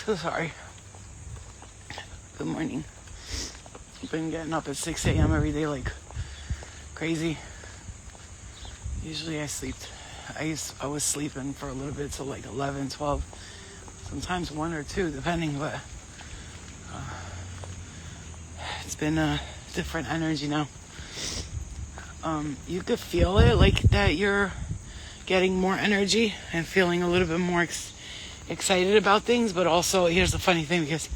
So sorry. Good morning. I've been getting up at 6 a.m. every day like crazy. Usually I was sleeping for a little bit till like 11, 12, sometimes 1 or 2 depending, but it's been a different energy now. You could feel it, like that you're getting more energy and feeling a little bit more excited about things, but also here's the funny thing, because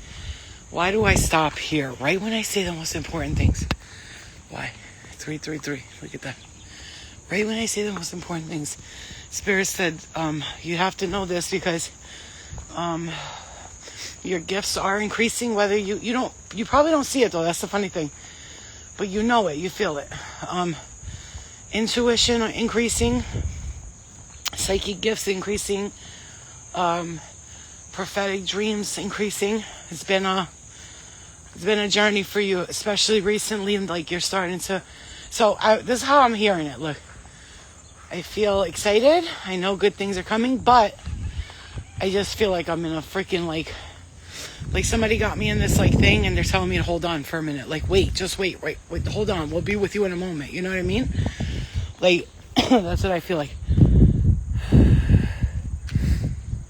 why do I stop here right when I say the most important things? Why? 333, look at that. Right when I say the most important things, Spirit said, you have to know this because your gifts are increasing, whether you probably don't see it though, that's the funny thing, but you know it, you feel it. Intuition increasing, psychic gifts increasing, prophetic dreams increasing. It's been a journey for you, especially recently, and like you're starting to. So this is how I'm hearing it. Look, I feel excited. I know good things are coming, but I just feel like I'm in a freaking like somebody got me in this like thing, and they're telling me to hold on for a minute. Like, wait, hold on. We'll be with you in a moment. You know what I mean? Like, that's what I feel like.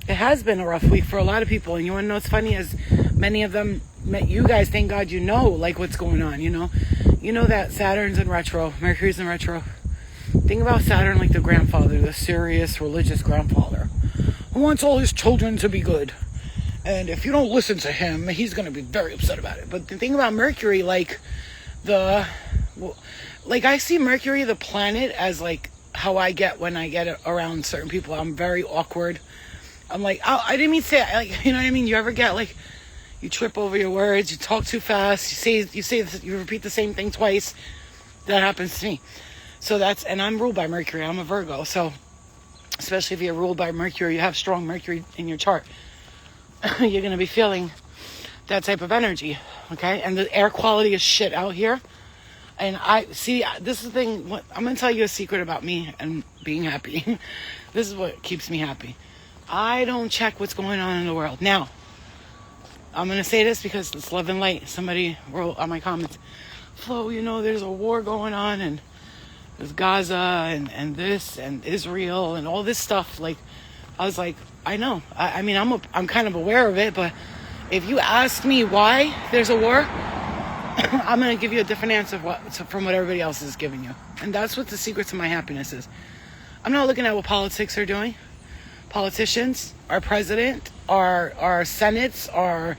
It has been a rough week for a lot of people, and you want to know what's funny is many of them met you guys. Thank God you know like what's going on. You know that Saturn's in retro, Mercury's in retro. Think about Saturn like the grandfather, the serious religious grandfather who wants all his children to be good, and if you don't listen to him, he's going to be very upset about it. But the thing about Mercury, like I see Mercury, the planet, as like how I get when I get around certain people. I'm very awkward. I'm like, oh, I didn't mean to say it. Like, you know what I mean? You ever get like, you trip over your words, you talk too fast, you repeat the same thing twice. That happens to me. So and I'm ruled by Mercury. I'm a Virgo. So especially if you're ruled by Mercury, you have strong Mercury in your chart, you're going to be feeling that type of energy. Okay. And the air quality is shit out here. And this is the thing. I'm going to tell you a secret about me and being happy. This is what keeps me happy. I don't check what's going on in the world. Now, I'm going to say this because it's love and light. Somebody wrote on my comments, Flo, there's a war going on, and there's Gaza and this and Israel and all this stuff. Like, I was like, I know. I mean, I'm kind of aware of it, but if you ask me why there's a war, I'm going to give you a different answer from what everybody else is giving you. And that's what the secret to my happiness is. I'm not looking at what politics are doing. Politicians, our president, our senates, our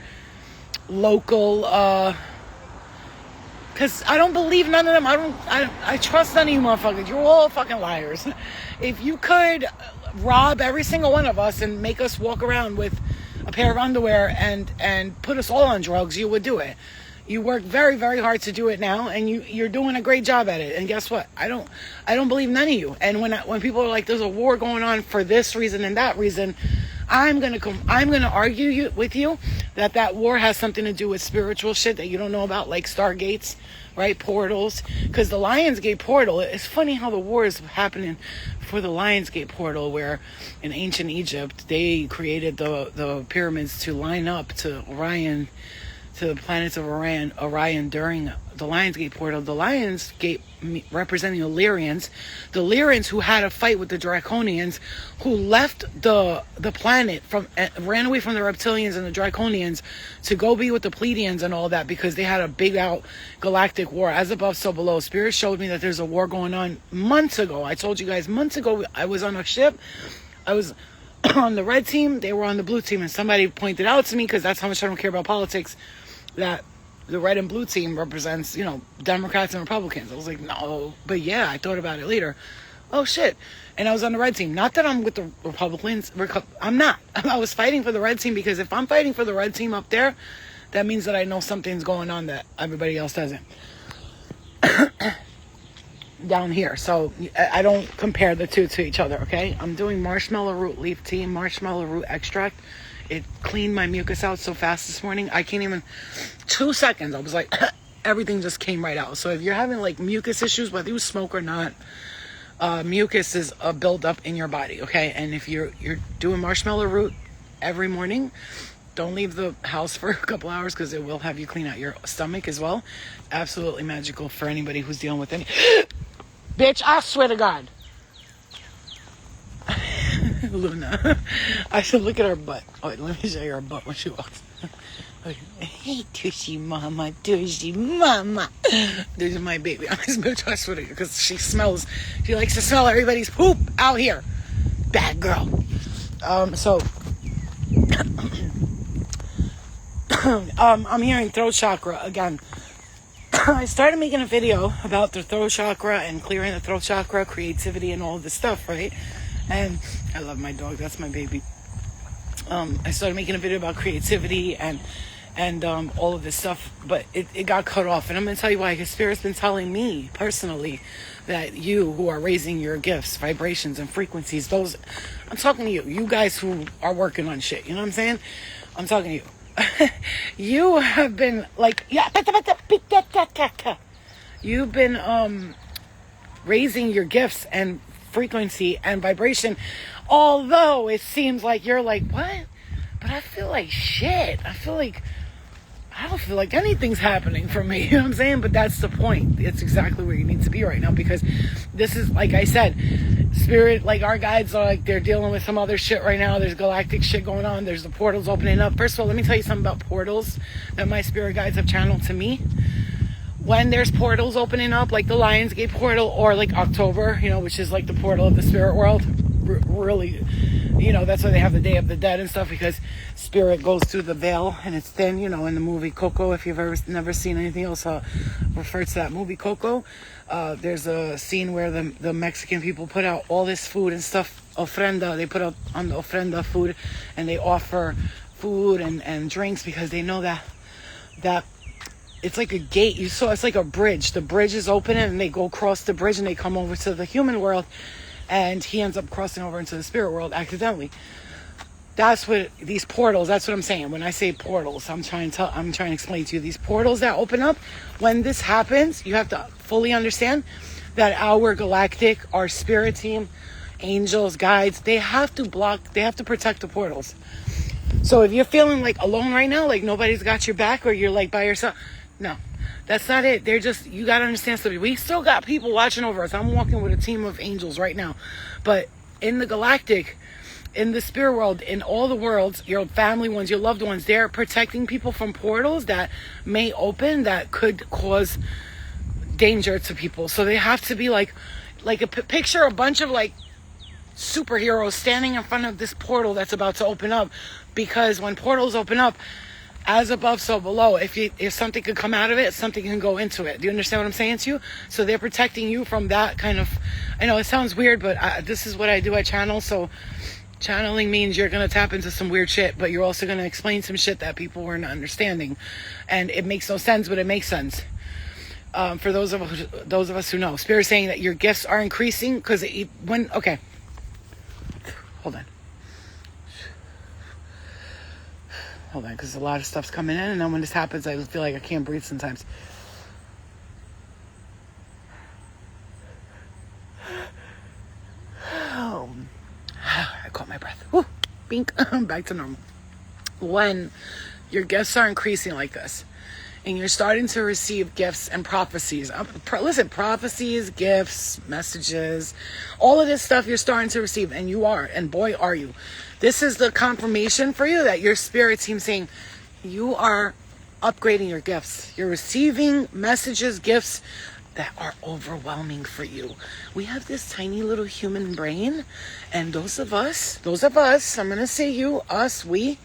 local, because I don't believe none of them. I trust none of you motherfuckers. You're all fucking liars. If you could rob every single one of us and make us walk around with a pair of underwear and put us all on drugs, you would do it. You work very, very hard to do it now, and you're doing a great job at it. And guess what? I don't believe none of you. And when people are like, "There's a war going on for this reason and that reason," I'm gonna argue with you that war has something to do with spiritual shit that you don't know about, like stargates, right? Portals. Because the Lionsgate portal. It's funny how the war is happening for the Lionsgate portal, where in ancient Egypt they created the pyramids to line up to Orion. To the planets of Orion during the Lionsgate portal. The Lionsgate representing the Lyrians who had a fight with the Draconians, who left the planet ran away from the reptilians and the Draconians to go be with the Pleiadians and all that, because they had a big out galactic war, as above so below. Spirit showed me that there's a war going on months ago. I told you guys months ago I was on a ship. I was on the red team, they were on the blue team, and somebody pointed out to me, because that's how much I don't care about politics, that the red and blue team represents, Democrats and Republicans. I was like, no, but yeah, I thought about it later. Oh shit. And I was on the red team. Not that I'm with the Republicans. I'm not. I was fighting for the red team, because if I'm fighting for the red team up there, that means that I know something's going on that everybody else doesn't. Down here. So I don't compare the two to each other, okay? I'm doing marshmallow root leaf tea, marshmallow root extract. It cleaned my mucus out so fast this morning. I can't even, 2 seconds. I was like, everything just came right out. So if you're having like mucus issues, whether you smoke or not, mucus is a buildup in your body, okay? And if you're doing marshmallow root every morning, don't leave the house for a couple hours because it will have you clean out your stomach as well. Absolutely magical for anybody who's dealing with any... Bitch, I swear to God. Luna. I should look at her butt. Oh, wait, let me show you her butt when she walks. Hey, Tushy Mama, Tushy Mama. This is my baby. I'm this bitch, I swear to you, because she likes to smell everybody's poop out here. Bad girl. I'm hearing throat chakra again. I started making a video about the throat chakra and clearing the throat chakra, creativity, and all of this stuff, right? And I love my dog. That's my baby. I started making a video about creativity and all of this stuff, but it got cut off. And I'm going to tell you why. Because Spirit's been telling me personally that you who are raising your gifts, vibrations, and frequencies, I'm talking to you. You guys who are working on shit. You know what I'm saying? I'm talking to you. You have been like, you've been raising your gifts and frequency and vibration, although it seems like you're like, what? But I feel like shit. I don't feel like anything's happening for me. You know what I'm saying? But that's the point. It's exactly where you need to be right now, because this is, like I said, Spirit, like our guides are like, they're dealing with some other shit right now. There's galactic shit going on. There's the portals opening up. First of all, let me tell you something about portals that my spirit guides have channeled to me. When there's portals opening up, like the Lionsgate portal, or like October, which is like the portal of the spirit world, really, that's why they have the Day of the Dead and stuff, because spirit goes through the veil and it's thin, in the movie Coco. If you've ever never seen anything else referred to that movie Coco, there's a scene where the Mexican people put out all this food and stuff, ofrenda. They put out on the ofrenda food, and they offer food and drinks because they know that it's like a gate. It's like a bridge. The bridge is open and they go across the bridge and they come over to the human world, and he ends up crossing over into the spirit world accidentally. That's what these portals, that's what I'm saying. When I say portals, I'm trying to explain to you these portals that open up. When this happens, you have to fully understand that our galactic, our spirit team, angels, guides, they have to protect the portals. So if you're feeling like alone right now, like nobody's got your back, or you're like by yourself, no, that's not it. You got to understand something. We still got people watching over us. I'm walking with a team of angels right now. But in the galactic, in the spirit world, in all the worlds, your family ones, your loved ones, they're protecting people from portals that may open that could cause danger to people. So they have to be like picture a bunch of like superheroes standing in front of this portal that's about to open up. Because when portals open up, as above, so below. If something could come out of it, something can go into it. Do you understand what I'm saying to you? So they're protecting you from that kind of... I know it sounds weird, but this is what I do. I channel. So channeling means you're going to tap into some weird shit, but you're also going to explain some shit that people weren't understanding. And it makes no sense, but it makes sense. For those of us who know. Spirit saying that your gifts are increasing because okay. Hold on, because a lot of stuff's coming in, and then when this happens, I feel like I can't breathe sometimes. I caught my breath. Woo, bink, back to normal. When your gifts are increasing like this, and you're starting to receive gifts and prophecies. Listen, prophecies, gifts, messages, all of this stuff you're starting to receive, and you are, and boy, are you. This is the confirmation for you that your spirit team saying you are upgrading your gifts. You're receiving messages, gifts that are overwhelming for you. We have this tiny little human brain, and those of us, I'm going to say you, us, we,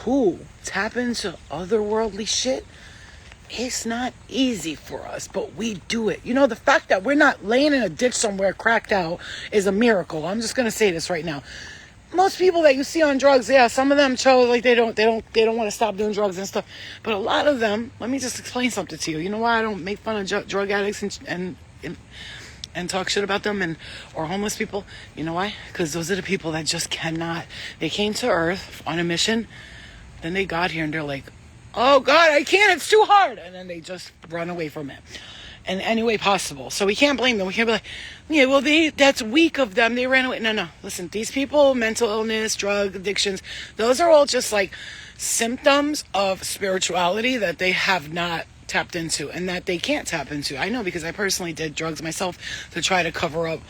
who tap into otherworldly shit, it's not easy for us, but we do it. The fact that we're not laying in a ditch somewhere cracked out is a miracle. I'm just going to say this right now. Most people that you see on drugs, yeah, some of them chose like they don't want to stop doing drugs and stuff. But a lot of them, let me just explain something to you. You know why I don't make fun of drug addicts and talk shit about them or homeless people? You know why? Because those are the people that just cannot. They came to Earth on a mission, then they got here and they're like, oh God, I can't, it's too hard. And then they just run away from it. in any way possible. So we can't blame them. We can't be like, yeah, well, that's weak of them. They ran away. No. Listen, these people, mental illness, drug addictions, those are all just like symptoms of spirituality that they have not tapped into and that they can't tap into. I know, because I personally did drugs myself to try to cover up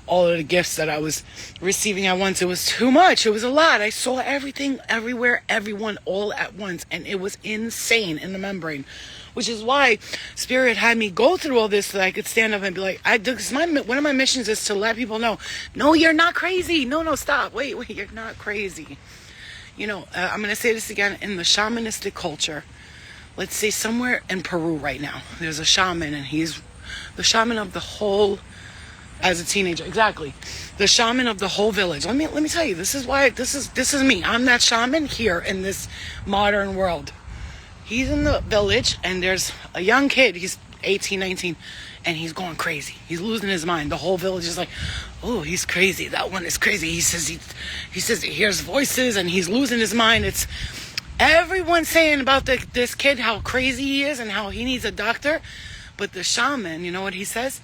all of the gifts that I was receiving at once. It was too much. It was a lot. I saw everything, everywhere, everyone, all at once. And it was insane in the membrane, which is why Spirit had me go through all this so that I could stand up and be like, one of my missions is to let people know, no, you're not crazy. No, stop. Wait, you're not crazy. I'm going to say this again. In the shamanistic culture, let's say somewhere in Peru right now, there's a shaman, and he's the shaman of the whole, as a teenager, exactly, the shaman of the whole village. Let me tell you, this is me. I'm that shaman here in this modern world. He's in the village, and there's a young kid. He's 18, 19, and he's going crazy. He's losing his mind. The whole village is like, oh, he's crazy. That one is crazy. He says he hears voices, and he's losing his mind. It's everyone saying about this kid, how crazy he is and how he needs a doctor. But the shaman, you know what he says?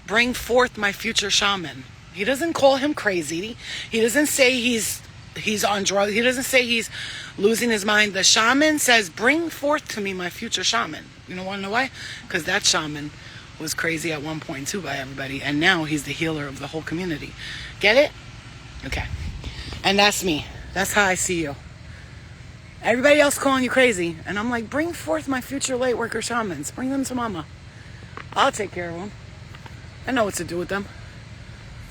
Bring forth my future shaman. He doesn't call him crazy. He doesn't say he's on drugs. He doesn't say he's losing his mind. The shaman says, bring forth to me my future shaman. You want to know why? Because that shaman was crazy at one point too by everybody. And now he's the healer of the whole community. Get it? Okay. And that's me. That's how I see you. Everybody else calling you crazy. And I'm like, bring forth my future light worker shamans. Bring them to mama. I'll take care of them. I know what to do with them.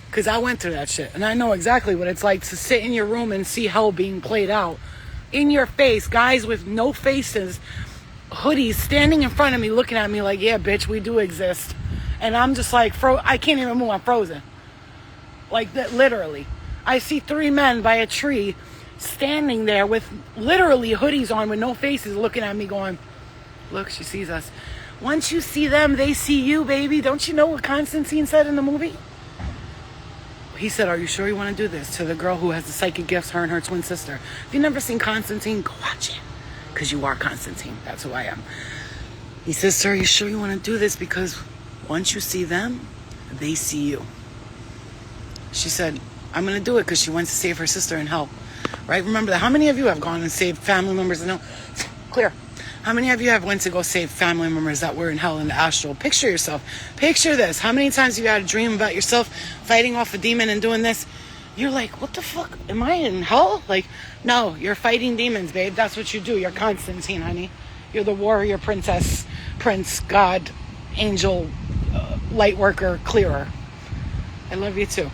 Because I went through that shit. And I know exactly what it's like to sit in your room and see hell being played out. In your face. Guys with no faces. Hoodies standing in front of me looking at me like, yeah, bitch, we do exist. And I'm just like, I can't even move. I'm frozen. Like, that, literally. I see 3 men by a tree standing there with literally hoodies on with no faces looking at me going, look, she sees us. Once you see them, they see you, baby. Don't you know what Constantine said in the movie? He said, are you sure you want to do this? To the girl who has the psychic gifts, her and her twin sister. If you've never seen Constantine, go watch it. Because you are Constantine. That's who I am. He says, sir, are you sure you want to do this? Because once you see them, they see you. She said, I'm going to do it because she went to save her sister in hell. Right? Remember that. How many of you have gone and saved family members? No, clear. How many of you have went to go save family members that were in hell in the astral? Picture yourself. Picture this. How many times have you had a dream about yourself fighting off a demon and doing this? You're like, what the fuck? Am I in hell? Like, no, you're fighting demons, babe. That's what you do. You're Constantine, honey. You're the warrior, princess, prince, god, angel, light worker, clearer. I love you too.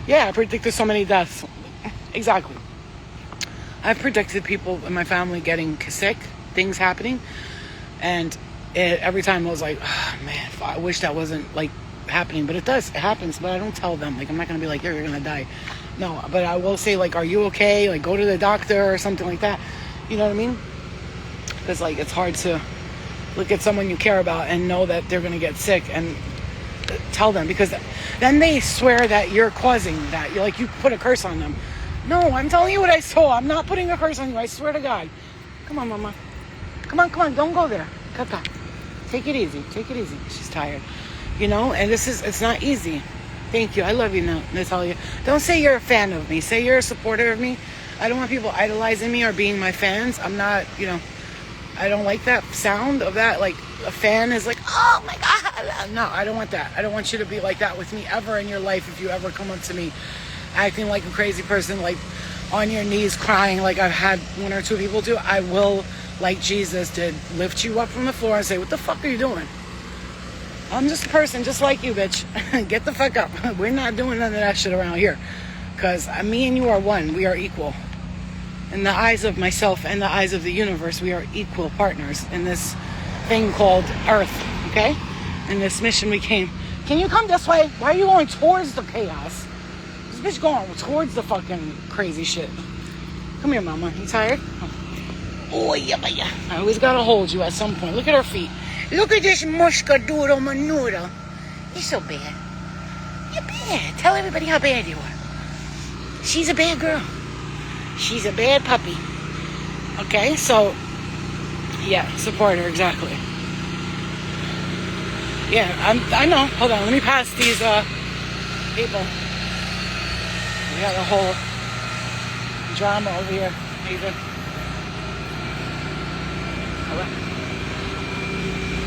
Yeah, I predicted so many deaths. Exactly. I've predicted people in my family getting sick, things happening, and every time I was like, oh, man, I wish that wasn't like happening, but it does. It happens, but I don't tell them. Like, I'm not gonna be like, you're gonna die. No, but I will say, like, are you okay? Like, go to the doctor or something like that. You know what I mean? Because like, it's hard to look at someone you care about and know that they're gonna get sick and tell them, because then they swear that you're causing that. You're like, you put a curse on them. No, I'm telling you what I saw. I'm not putting a curse on you. I swear to God. Come on, mama. Come on. Don't go there. Kata. Take it easy. She's tired. And it's not easy. Thank you. I love you, Natalia. Don't say you're a fan of me. Say you're a supporter of me. I don't want people idolizing me or being my fans. I'm not, I don't like that sound of that. Like, a fan is like, oh my God. No, I don't want that. I don't want you to be like that with me ever in your life. If you ever come up to me acting like a crazy person, like on your knees crying like I've had 1 or 2 people do, I will, like Jesus did, lift you up from the floor and say, what the fuck are you doing? I'm just a person just like you, bitch. Get the fuck up. We're not doing none of that shit around here. Because me and you are one. We are equal. In the eyes of myself and the eyes of the universe, we are equal partners in this thing called Earth. Okay? In this mission we came. Can you come this way? Why are you going towards the chaos? This bitch going towards the fucking crazy shit. Come here, mama. You tired? Oh, yeah. I always gotta hold you at some point. Look at her feet. Look at this mushka doodle manudo. You're so bad. You're bad. Tell everybody how bad you are. She's a bad girl. She's a bad puppy. Okay, so, yeah, support her, exactly. Yeah, I know. Hold on, let me pass these people. We got a whole drama over here, even.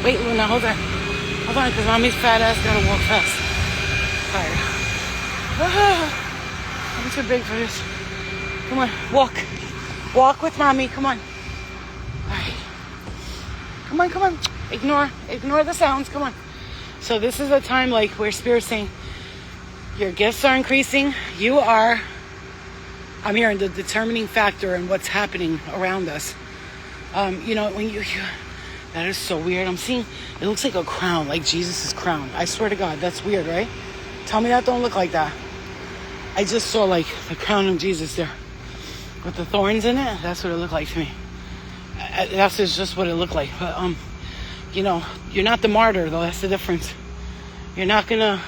Wait, Luna, hold on. Hold on, because mommy's fat ass gotta walk fast. Tired. I'm too big for this. Come on, walk. Walk with mommy, come on. Alright. Come on. Ignore the sounds, come on. So this is a time like where Spirit's saying, your gifts are increasing. I'm hearing the determining factor in what's happening around us. When you that is so weird. I'm seeing, it looks like a crown, like Jesus' crown. I swear to God, that's weird, right? Tell me that don't look like that. I just saw like the crown of Jesus there with the thorns in it. That's what it looked like to me. That's just what it looked like. But, you're not the martyr though. That's the difference. You're not going to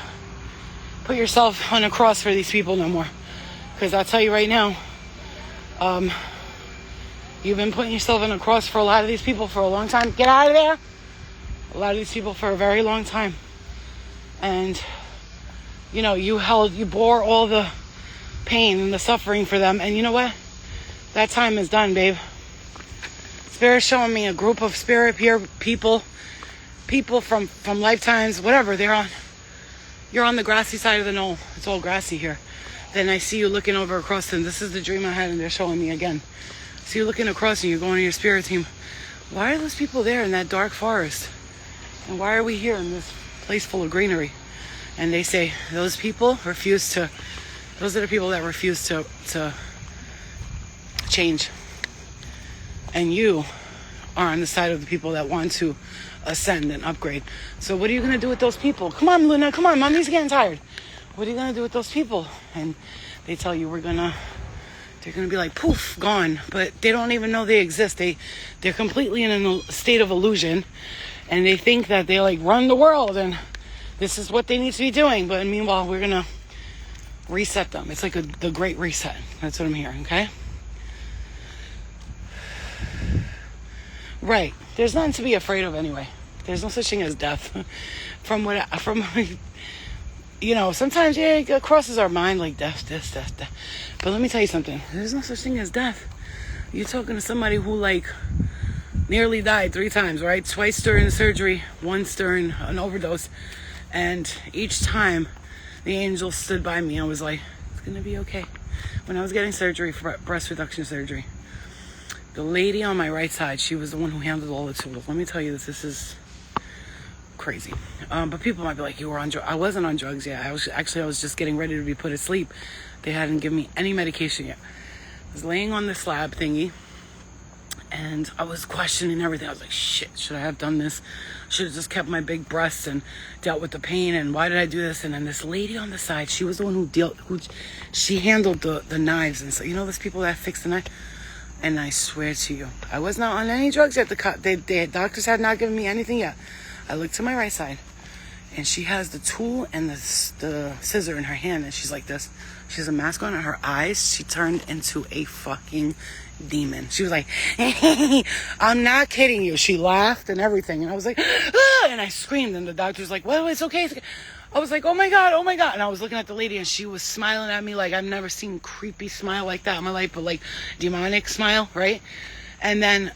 put yourself on a cross for these people no more. Because I'll tell you right now, you've been putting yourself on a cross for a lot of these people for a long time. Get out of there. A lot of these people for a very long time. And, you bore all the pain and the suffering for them. And you know what? That time is done, babe. Spirit's showing me a group of spirit people from lifetimes, whatever they're on. You're on the grassy side of the knoll. It's all grassy here. Then I see you looking over across them. This is the dream I had, and they're showing me again. So you're looking across and you're going to your spirit team. Why are those people there in that dark forest? And why are we here in this place full of greenery? And they say, those are the people that refuse to change. And you are on the side of the people that want to ascend and upgrade. So what are you going to do with those people? Come on, Luna, come on, mommy's getting tired. What are you going to do with those people? And they tell you they're going to be like, poof, gone. But they don't even know they exist. They're completely in a state of illusion. And they think that they like run the world and this is what they need to be doing. But meanwhile, we're going to reset them. It's like the great reset. That's what I'm hearing, okay? Right. There's nothing to be afraid of anyway. There's no such thing as death. Sometimes it crosses our mind like death. But let me tell you something. There's no such thing as death. You're talking to somebody who nearly died 3 times, right? Twice during the surgery, once during an overdose. And each time the angel stood by me, I was like, it's going to be okay. When I was getting surgery for breast reduction surgery, the lady on my right side, she was the one who handled all the tools. Let me tell you this is crazy. But people might be like, you were on drugs. I wasn't on drugs yet. I was just getting ready to be put asleep. They hadn't given me any medication yet. I was laying on the slab thingy, and I was questioning everything. I was like, shit, should I have done this? Should have just kept my big breasts and dealt with the pain, and why did I do this? And then this lady on the side, she was the one she handled the knives. And so, those people that fix the knife? And I swear to you, I was not on any drugs yet. The doctors had not given me anything yet. I looked to my right side, and she has the tool and the scissor in her hand, and she's like this. She has a mask on, and her eyes, she turned into a fucking demon. She was like, I'm not kidding you. She laughed and everything, and I was like, ah! And I screamed, and the doctor's like, well, it's okay. I was like, oh my God. And I was looking at the lady, and she was smiling at me like I've never seen creepy smile like that in my life, but like demonic smile, right? And then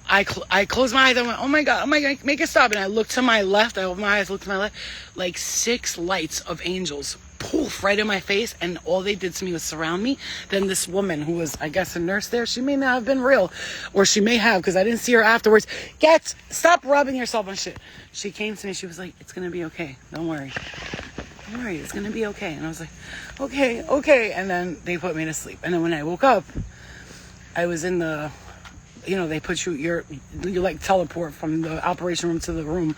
I closed my eyes. I went, oh my God, make it stop. And I looked to my left. I opened my eyes, looked to my left, like 6 lights of angels, poof, right in my face. And all they did to me was surround me. Then this woman who was, I guess, a nurse there, she may not have been real, or she may have, because I didn't see her afterwards. Stop rubbing yourself on shit. She came to me. She was like, it's going to be okay. Don't worry. It's going to be okay. And I was like, okay. And then they put me to sleep. And then when I woke up, I was in the, they put you like teleport from the operation room to the room.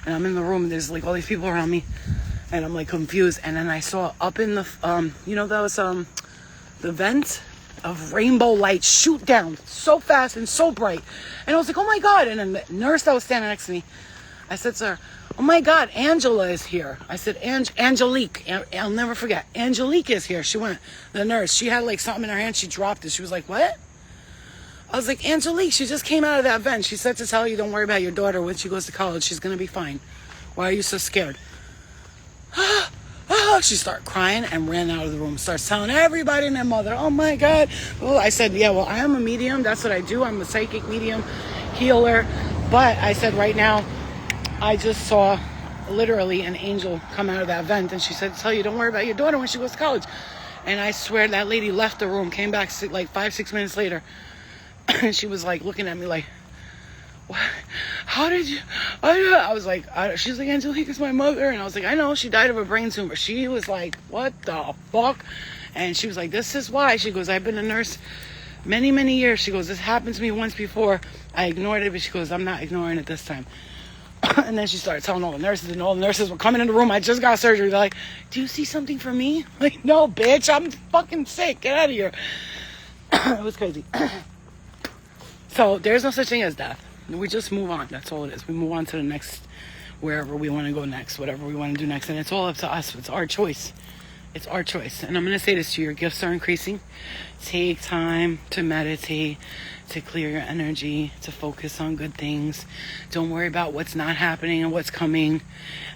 And I'm in the room, and there's like all these people around me. And I'm like confused. And then I saw up in the, the vent of rainbow lights shoot down so fast and so bright. And I was like, oh my God. And then the nurse that was standing next to me, I said to her, oh my God, Angela is here. I said, Angelique. I'll never forget. Angelique is here. She went, the nurse. She had like something in her hand. She dropped it. She was like, what? I was like, Angelique, she just came out of that vent. She said to tell you, don't worry about your daughter when she goes to college. She's going to be fine. Why are you so scared? Oh, she started crying and ran out of the room. Starts telling everybody and their mother, oh my God. Oh, I said, yeah, well, I am a medium. That's what I do. I'm a psychic medium, healer. But I said, right now, I just saw literally an angel come out of that vent. And she said, tell you, don't worry about your daughter when she goes to college. And I swear that lady left the room, came back like 5-6 minutes later. And she was like looking at me like, what? How did you? I was like, she's like, Angelique's my mother. And I was like, I know, she died of a brain tumor. She was like, what the fuck? And she was like, this is why. She goes, I've been a nurse many, many years. She goes, this happened to me once before. I ignored it, but she goes, I'm not ignoring it this time. And then she started telling all the nurses, and all the nurses were coming in the room. I just got surgery. They're like, do you see something for me? Like, no, bitch, I'm fucking sick. Get out of here. It was crazy. So there's no such thing as death. We just move on. That's all it is. We move on to the next, wherever we want to go next, whatever we want to do next. And it's all up to us. It's our choice. It's our choice. And I'm going to say this to you. Your gifts are increasing. Take time to meditate, to clear your energy, to focus on good things. Don't worry about what's not happening and what's coming.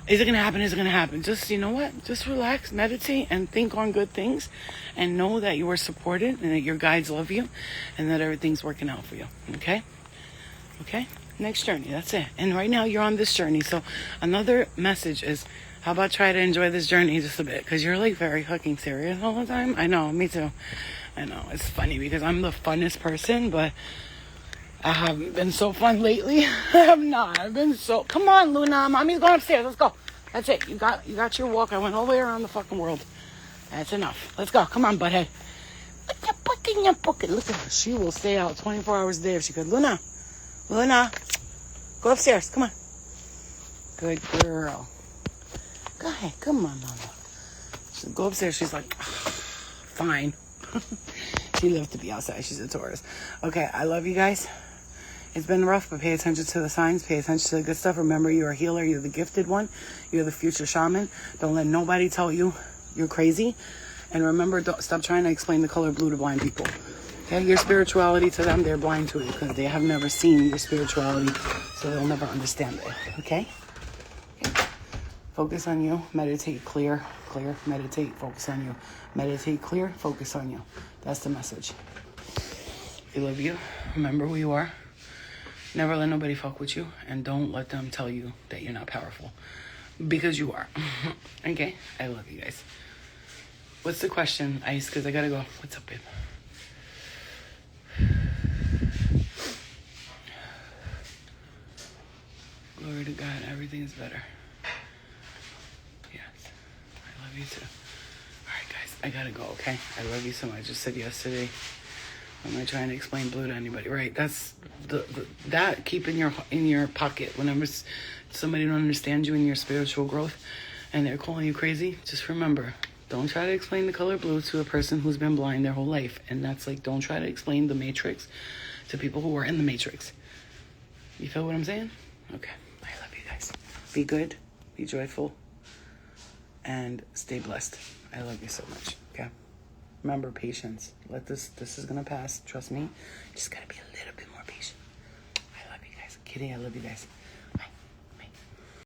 Is it going to happen? Is it going to happen? Just, you know what? Just relax, meditate, and think on good things. And know that you are supported and that your guides love you and that everything's working out for you. Okay? Okay, next journey, that's it. And right now you're on this journey. So another message is, how about try to enjoy this journey just a bit? Because you're like very fucking serious all the time. I know, me too. I know, it's funny because I'm the funnest person, but I haven't been so fun lately. I have not. I've been so, come on, Luna, mommy's going upstairs. Let's go. That's it. You got your walk. I went all the way around the fucking world. That's enough. Let's go. Come on, butthead. Put your book in your pocket. Look at her. She will stay out 24 hours a day if she could. Luna, go upstairs. Come on. Good girl. Go ahead. Come on, Mama. She'll go upstairs. She's like, fine. She lives to be outside. She's a Taurus. Okay, I love you guys. It's been rough, but pay attention to the signs. Pay attention to the good stuff. Remember, you're a healer. You're the gifted one. You're the future shaman. Don't let nobody tell you you're crazy. And remember, don't stop trying to explain the color blue to blind people. Okay, your spirituality to them, they're blind to it because they have never seen your spirituality, so they'll never understand it. Okay? Focus on you. Meditate, clear, meditate, focus on you. Meditate, clear, focus on you. That's the message. We love you. Remember who you are. Never let nobody fuck with you, and don't let them tell you that you're not powerful, because you are. Okay? I love you guys. What's the question, Ice? Because I gotta go. What's up, babe? Glory to God, everything is better. Yes, I love you too. All right, guys, I gotta go, okay? I love you so much. I just said yesterday, I'm not trying to explain blue to anybody. Right, that's that keep in your pocket. Whenever somebody don't understand you in your spiritual growth and they're calling you crazy, just remember, don't try to explain the color blue to a person who's been blind their whole life. And that's like, don't try to explain the Matrix to people who are in the Matrix. You feel what I'm saying? Okay. I love you guys. Be good, be joyful, and stay blessed. I love you so much. Okay? Remember, patience. This is gonna pass. Trust me. Just gotta be a little bit more patient. I love you guys. Kitty, I love you guys.